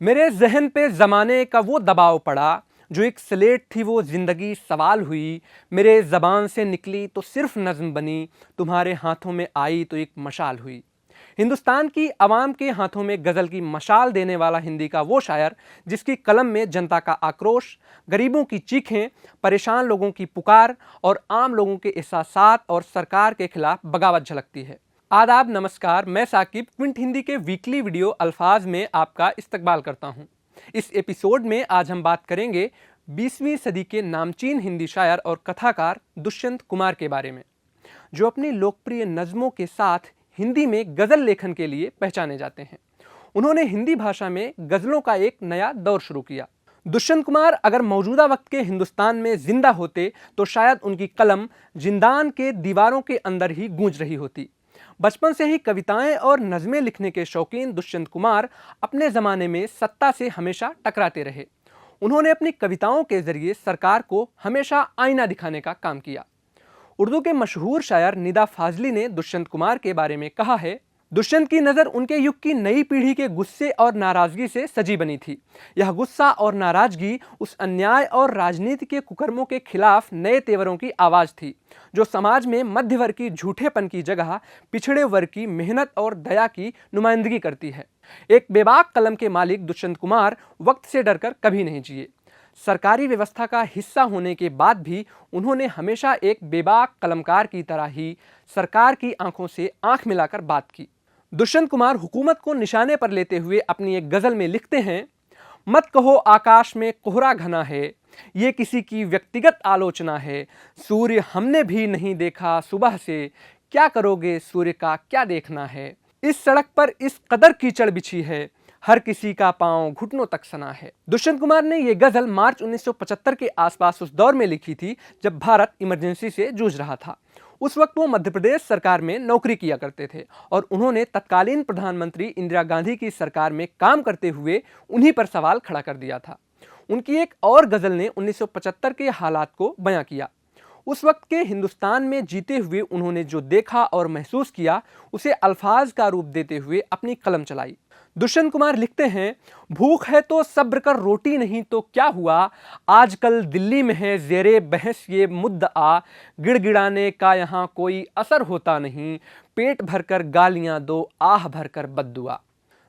मेरे जहन पे ज़माने का वो दबाव पड़ा, जो एक स्लेट थी वो ज़िंदगी सवाल हुई। मेरे ज़बान से निकली तो सिर्फ नज़्म बनी, तुम्हारे हाथों में आई तो एक मशाल हुई। हिंदुस्तान की आवाम के हाथों में गज़ल की मशाल देने वाला हिंदी का वो शायर, जिसकी कलम में जनता का आक्रोश, गरीबों की चीखें, परेशान लोगों की पुकार और आम लोगों के एहसासात और सरकार के खिलाफ बगावत झलकती है। आदाब, नमस्कार। मैं साकिब क्विंट हिंदी के वीकली वीडियो अल्फाज में आपका इस्तकबाल करता हूं। इस एपिसोड में आज हम बात करेंगे 20वीं सदी के नामचीन हिंदी शायर और कथाकार दुष्यंत कुमार के बारे में, जो अपनी लोकप्रिय नज़मों के साथ हिंदी में गज़ल लेखन के लिए पहचाने जाते हैं। उन्होंने हिंदी भाषा में गज़लों का एक नया दौर शुरू किया। दुष्यंत कुमार अगर मौजूदा वक्त के हिंदुस्तान में जिंदा होते तो शायद उनकी कलम जिंदान के दीवारों के अंदर ही गूंज रही होती। बचपन से ही कविताएं और नज़में लिखने के शौकीन दुष्यंत कुमार अपने ज़माने में सत्ता से हमेशा टकराते रहे। उन्होंने अपनी कविताओं के जरिए सरकार को हमेशा आईना दिखाने का काम किया। उर्दू के मशहूर शायर निदा फाजली ने दुष्यंत कुमार के बारे में कहा है, दुष्यंत की नज़र उनके युग की नई पीढ़ी के गुस्से और नाराज़गी से सजी बनी थी। यह गुस्सा और नाराज़गी उस अन्याय और राजनीति के कुकर्मों के खिलाफ नए तेवरों की आवाज़ थी, जो समाज में मध्य वर्ग की झूठेपन की जगह पिछड़े वर्ग की मेहनत और दया की नुमाइंदगी करती है। एक बेबाक कलम के मालिक दुष्यंत कुमार वक्त से डरकर कभी नहीं जिए। सरकारी व्यवस्था का हिस्सा होने के बाद भी उन्होंने हमेशा एक बेबाक कलमकार की तरह ही सरकार की आंखों से आंख मिलाकर बात की। दुष्यंत कुमार हुकूमत को निशाने पर लेते हुए अपनी एक गज़ल में लिखते हैं, मत कहो आकाश में कोहरा घना है, ये किसी की व्यक्तिगत आलोचना है। सूर्य हमने भी नहीं देखा सुबह से, क्या करोगे सूर्य का क्या देखना है। इस सड़क पर इस कदर कीचड़ बिछी है, हर किसी का पांव घुटनों तक सना है। दुष्यंत कुमार ने यह गज़ल मार्च 1975 के आसपास उस दौर में लिखी थी जब भारत इमरजेंसी से जूझ रहा था। उस वक्त वो मध्य प्रदेश सरकार में नौकरी किया करते थे और उन्होंने तत्कालीन प्रधानमंत्री इंदिरा गांधी की सरकार में काम करते हुए उन्हीं पर सवाल खड़ा कर दिया था। उनकी एक और गज़ल ने 1975 के हालात को बयां किया। उस वक्त के हिंदुस्तान में जीते हुए उन्होंने जो देखा और महसूस किया, उसे अल्फाज का रूप देते हुए अपनी कलम चलाई। दुष्यंत कुमार लिखते हैं, भूख है तो सब्र कर, रोटी नहीं तो क्या हुआ। आजकल दिल्ली में है ज़ेरे बहस ये मुद्दा, गिड़गिड़ाने का यहाँ कोई असर होता नहीं। पेट भरकर गालियां दो, आह भरकर बद्दुआ।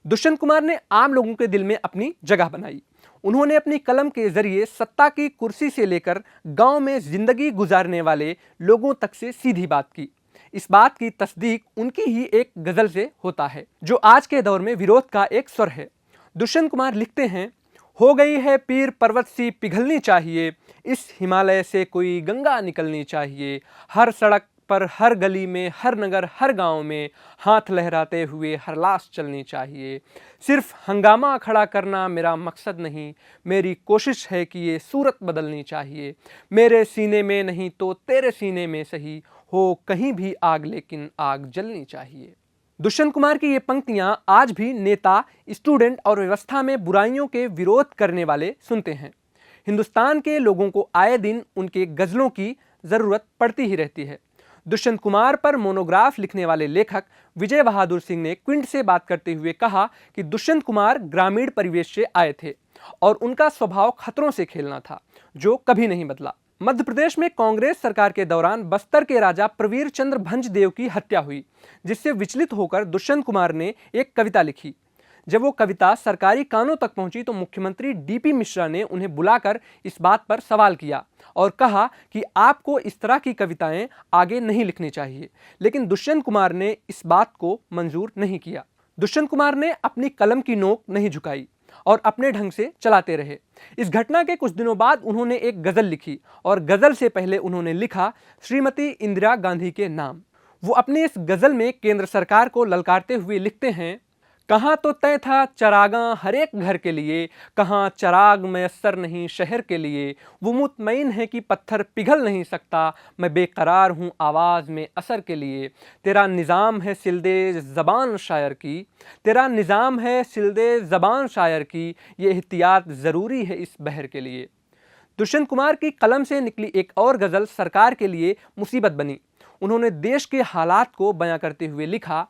दुष्यंत कुमार ने आम लोगों के दिल में अपनी जगह बनाई। उन्होंने अपनी कलम के जरिए सत्ता की कुर्सी से लेकर गांव में जिंदगी गुजारने वाले लोगों तक से सीधी बात की। इस बात की तस्दीक उनकी ही एक गज़ल से होता है, जो आज के दौर में विरोध का एक स्वर है। दुष्यंत कुमार लिखते हैं, हो गई है पीर पर्वत सी पिघलनी चाहिए, इस हिमालय से कोई गंगा निकलनी चाहिए। हर सड़क पर, हर गली में, हर नगर, हर गांव में हाथ लहराते हुए हर लाश चलनी चाहिए। सिर्फ हंगामा खड़ा करना मेरा मकसद नहीं, मेरी कोशिश है कि ये सूरत बदलनी चाहिए। मेरे सीने में नहीं तो तेरे सीने में सही, हो कहीं भी आग लेकिन आग जलनी चाहिए। दुष्यंत कुमार की ये पंक्तियां आज भी नेता, स्टूडेंट और व्यवस्था में बुराइयों के विरोध करने वाले सुनते हैं। हिंदुस्तान के लोगों को आए दिन उनके गज़लों की ज़रूरत पड़ती ही रहती है। दुष्यंत कुमार पर मोनोग्राफ लिखने वाले लेखक विजय बहादुर सिंह ने क्विंट से बात करते हुए कहा कि दुष्यंत कुमार ग्रामीण परिवेश से आए थे और उनका स्वभाव खतरों से खेलना था, जो कभी नहीं बदला। मध्य प्रदेश में कांग्रेस सरकार के दौरान बस्तर के राजा प्रवीर चंद्र भंज देव की हत्या हुई, जिससे विचलित होकर दुष्यंत कुमार ने एक कविता लिखी। जब वो कविता सरकारी कानों तक पहुंची तो मुख्यमंत्री डीपी मिश्रा ने उन्हें बुलाकर इस बात पर सवाल किया और कहा कि आपको इस तरह की कविताएं आगे नहीं लिखनी चाहिए। लेकिन दुष्यंत कुमार ने इस बात को मंजूर नहीं किया। दुष्यंत कुमार ने अपनी कलम की नोक नहीं झुकाई और अपने ढंग से चलाते रहे। इस घटना के कुछ दिनों बाद उन्होंने एक गज़ल लिखी और गज़ल से पहले उन्होंने लिखा श्रीमती इंदिरा गांधी के नाम। वो अपनी इस गज़ल में केंद्र सरकार को ललकारते हुए लिखते हैं, कहाँ तो तय था चरागां हर एक घर के लिए, कहाँ चराग मयस्सर नहीं शहर के लिए। वो मुतमईन है कि पत्थर पिघल नहीं सकता, मैं बेकरार हूँ आवाज़ में असर के लिए। तेरा निज़ाम है सिलदे ज़बान शायर की, तेरा निज़ाम है सिलदे ज़बान शायर की, ये एहतियात ज़रूरी है इस बहर के लिए। दुष्यंत कुमार की कलम से निकली एक और गज़ल सरकार के लिए मुसीबत बनी। उन्होंने देश के हालात को बयां करते हुए लिखा,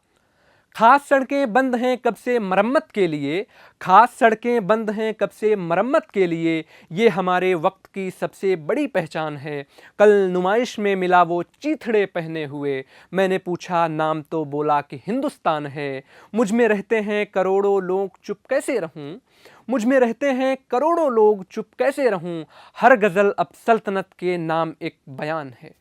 खास सड़कें बंद हैं कब से मरम्मत के लिए, खास सड़कें बंद हैं कब से मरम्मत के लिए, ये हमारे वक्त की सबसे बड़ी पहचान है। कल नुमाइश में मिला वो चीथड़े पहने हुए, मैंने पूछा नाम तो बोला कि हिंदुस्तान है। मुझ में रहते हैं करोड़ों लोग चुप कैसे रहूं, मुझ में रहते हैं करोड़ों लोग चुप कैसे रहूं, हर गज़ल अब सल्तनत के नाम एक बयान है।